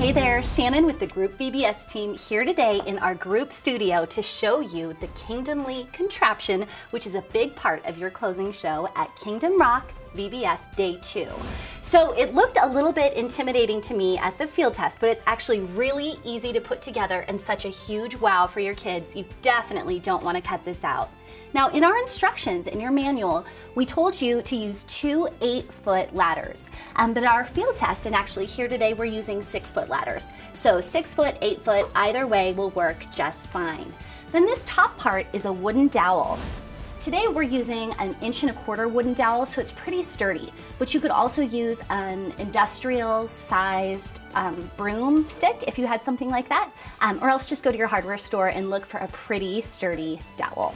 Hey there, Shannon with the Group VBS team here today in our group studio to show you the Kingdomly Contraption, which is a big part of your closing show at Kingdom Rock VBS Day 2. So it looked a little bit intimidating to me at the field test, but it's actually really easy to put together and such a huge wow for your kids. You definitely don't want to cut this out. Now, in our instructions in your manual, we told you to use two 8-foot ladders. But our field test, and actually here today, we're using 6-foot ladders. So 6 foot, 8 foot, either way will work just fine. Then this top part is a wooden dowel. Today we're using an 1¼ inch wooden dowel, so it's pretty sturdy. But you could also use an industrial sized broomstick if you had something like that, or else just go to your hardware store and look for a pretty sturdy dowel.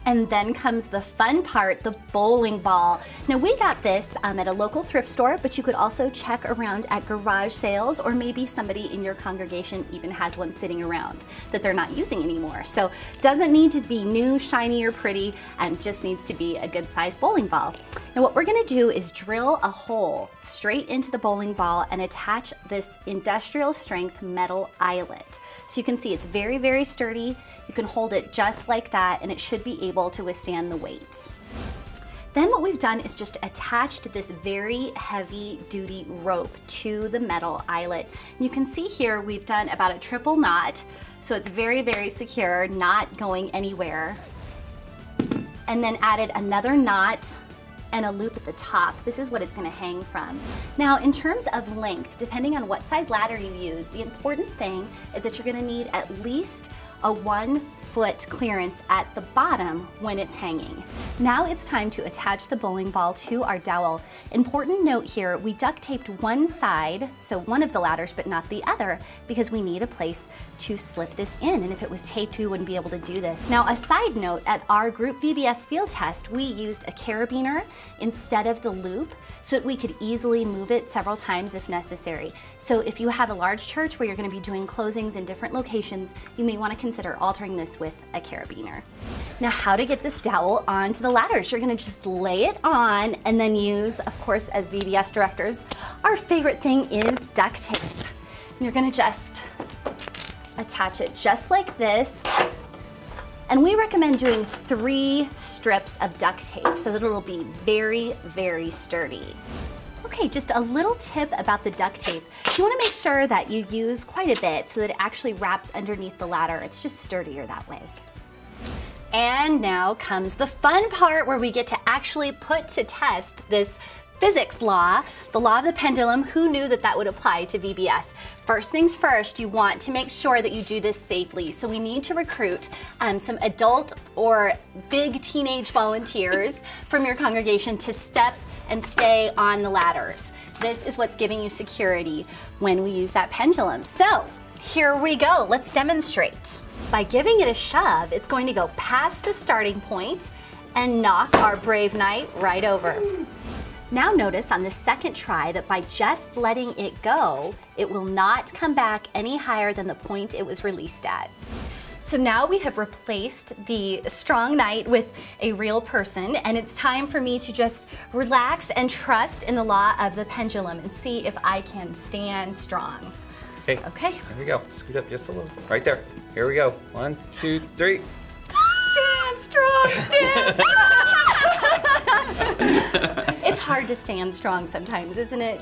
And then comes the fun part, the bowling ball. Now we got this at a local thrift store, but you could also check around at garage sales, or maybe somebody in your congregation even has one sitting around that they're not using anymore. So doesn't need to be new, shiny, or pretty, and just needs to be a good sized bowling ball. Now what we're gonna do is drill a hole straight into the bowling ball and attach this industrial strength metal eyelet. So you can see it's very, very sturdy. You can hold it just like that and it should be able to withstand the weight. Then what we've done is just attached this very heavy duty rope to the metal eyelet. You can see here we've done about a triple knot, so it's very, very secure, not going anywhere. And then added another knot and a loop at the top. This is what it's gonna hang from. Now, in terms of length, depending on what size ladder you use, the important thing is that you're gonna need at least a 1-foot clearance at the bottom when it's hanging. Now it's time to attach the bowling ball to our dowel. Important note here, we duct taped one side, so one of the ladders, but not the other, because we need a place to slip this in, and if it was taped, we wouldn't be able to do this. Now, a side note, at our group VBS field test, we used a carabiner instead of the loop so that we could easily move it several times if necessary. So if you have a large church where you're gonna be doing closings in different locations, you may wanna consider altering this with a carabiner. Now, how to get this dowel onto the ladders? You're gonna just lay it on and then use, of course, as VBS directors, our favorite thing is duct tape. And you're gonna just attach it just like this. And we recommend doing 3 strips of duct tape so that it'll be very, very sturdy. Okay, just a little tip about the duct tape. You wanna make sure that you use quite a bit so that it actually wraps underneath the ladder. It's just sturdier that way. And now comes the fun part where we get to actually put to test this physics law, the law of the pendulum. Who knew that that would apply to VBS? First things first, you want to make sure that you do this safely. So we need to recruit some adult or big teenage volunteers from your congregation to step and stay on the ladders. This is what's giving you security when we use that pendulum. So here we go, let's demonstrate. By giving it a shove, it's going to go past the starting point and knock our brave knight right over. Now notice on the second try that by just letting it go, it will not come back any higher than the point it was released at. So now we have replaced the strong knight with a real person, and it's time for me to just relax and trust in the law of the pendulum and see if I can stand strong. Okay. Here we go. Scoot up just a little. Right there. Here we go. 1, 2, 3. Stand strong, stand strong! It's hard to stand strong sometimes, isn't it?